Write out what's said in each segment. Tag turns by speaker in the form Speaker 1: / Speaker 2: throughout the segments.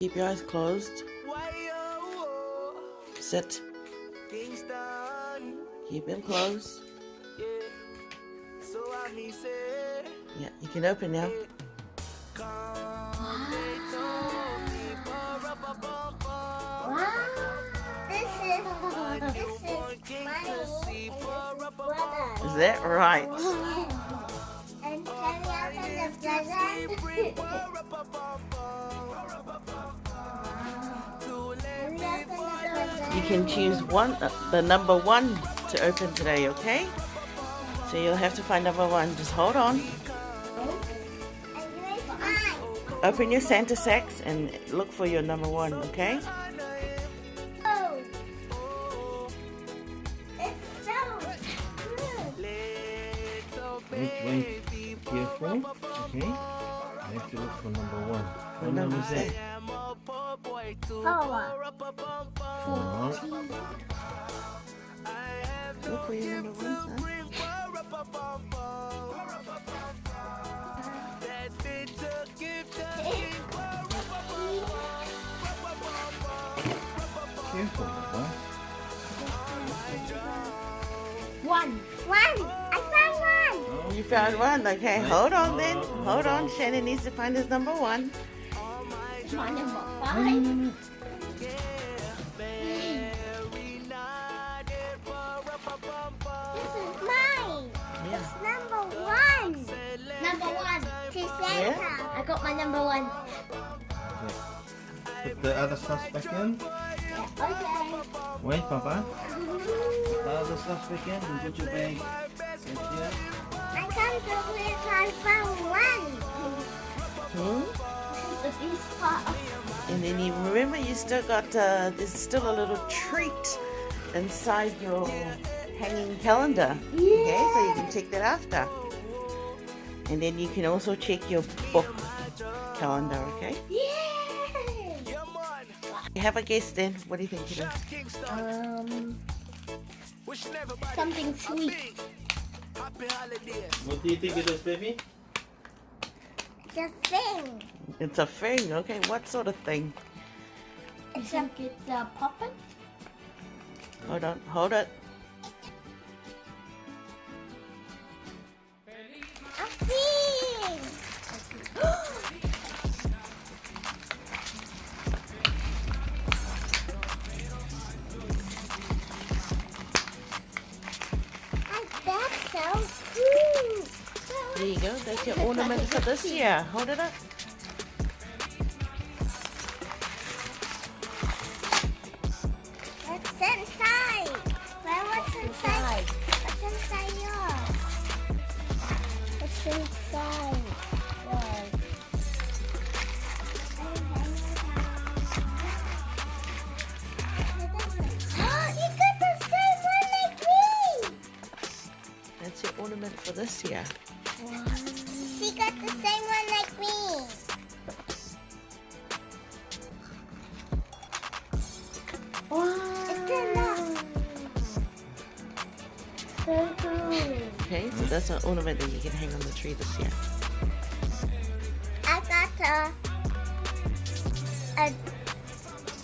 Speaker 1: Keep your eyes closed. Sit. Keep them closed. Yeah, you can open now. Is that right?
Speaker 2: And can we open the present?
Speaker 1: You can choose the number one to open today, okay? So you'll have to find number one. Just hold on. Open your Santa sacks and look for your number one, okay?
Speaker 3: Wait. Careful. Okay. I have to look for number one. What number is that? 4.
Speaker 1: Look for your number one, son.
Speaker 3: Careful, Papa.
Speaker 2: 1. I found one.
Speaker 1: You found one? Okay, hold on then. Hold on. Shannon needs to find his number one.
Speaker 2: My number 5. This is mine.
Speaker 1: Yeah.
Speaker 2: It's number 1. Number 1. To Santa.
Speaker 1: Yeah?
Speaker 2: I got my number 1.
Speaker 3: Put the other stuff back in.
Speaker 2: Okay.
Speaker 3: Wait, Papa. The other stuff back in and put your bag in here.
Speaker 2: I can't believe I found one.
Speaker 1: Hmm?
Speaker 2: This is the best part of
Speaker 1: And then you remember you still got, there's still a little treat inside your hanging calendar. Okay, so you can check that after. And then you can also check your book calendar, okay?
Speaker 2: Yeah.
Speaker 1: You have a guess then. What do you think it is?
Speaker 2: Something sweet.
Speaker 3: What do you think it is, baby?
Speaker 2: It's a thing.
Speaker 1: It's a thing, okay? What sort of thing?
Speaker 2: It's a puppet.
Speaker 1: Hold it.
Speaker 2: A thing. That's so cool.
Speaker 1: There you go. That's your ornament for this year. Hold it up.
Speaker 2: What's inside? Well, what's inside? What's inside yours? What's inside yours? You got the same one like me!
Speaker 1: That's your ornament for this year.
Speaker 2: She got the same one like me. It's enough. So cool.
Speaker 1: Okay, so that's an ornament that you can hang on the tree this year.
Speaker 2: I got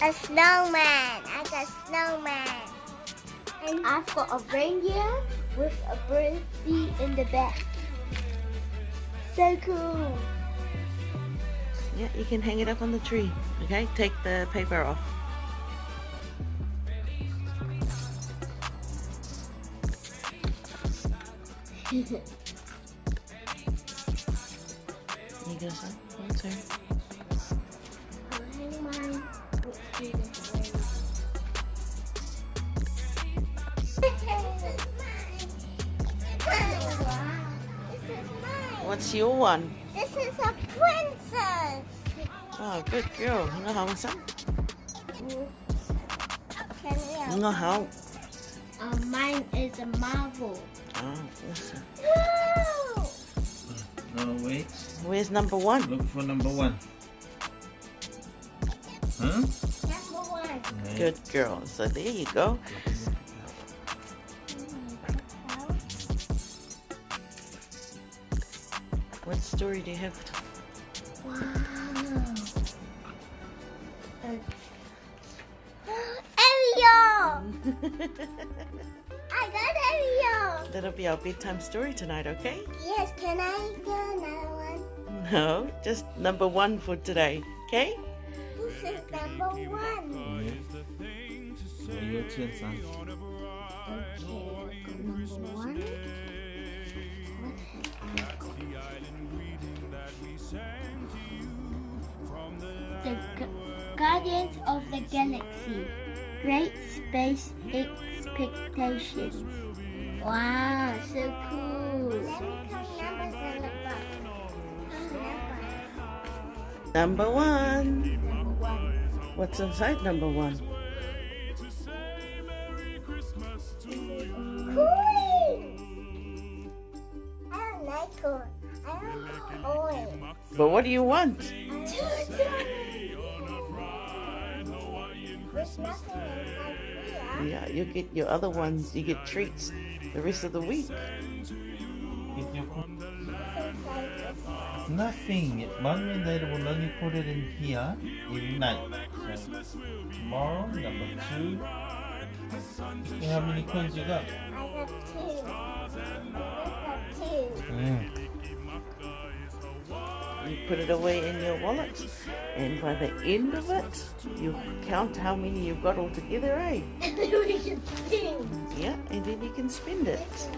Speaker 2: a snowman. I got a snowman. And I've got a reindeer with a birdie in the back. So cool.
Speaker 1: Yeah, you can hang it up on the tree. Okay, take the paper off. There you go, son. One turn.
Speaker 2: I'll hang mine through this way.
Speaker 1: What's your one?
Speaker 2: This is a princess.
Speaker 1: Oh, good girl. Ngô hậu sao?
Speaker 2: Can we
Speaker 1: Ngô hậu.
Speaker 2: Mine is a marvel.
Speaker 1: Oh, awesome.
Speaker 2: Woo!
Speaker 3: No, wait.
Speaker 1: Where's number one?
Speaker 3: Look for number 1. Huh?
Speaker 2: Number 1.
Speaker 3: Right.
Speaker 1: Good girl. So there you go. What story do you have?
Speaker 2: Wow. Ariel! I got Ariel!
Speaker 1: That'll be our bedtime story tonight, okay?
Speaker 2: Yes, can I do another one?
Speaker 1: No, just number 1 for today, okay?
Speaker 2: This is number 1.
Speaker 3: 네. 네, 유치원상.
Speaker 2: Okay, number 1. The Guardians of the Galaxy. Great Space Expectations. Wow, so cool. Let me count numbers in the book.
Speaker 1: Number 1.
Speaker 2: Number 1.
Speaker 1: What's inside number 1?
Speaker 2: Cool! I don't like cool. I don't toy.
Speaker 1: But what do you want?
Speaker 2: There's nothing inside here.
Speaker 1: Yeah, you get your other ones. You get treats the rest of the week.
Speaker 3: Get your
Speaker 2: What's inside this?
Speaker 3: Nothing. Mommy and Dad will only put it in here in night. So tomorrow, number 2. How many coins you got?
Speaker 2: I got 2. I got 2.
Speaker 1: You put it away in your wallet, and by the end of it, you count how many you've got all together, eh?
Speaker 2: And then we can spin.
Speaker 1: Yeah, and then you can spend it.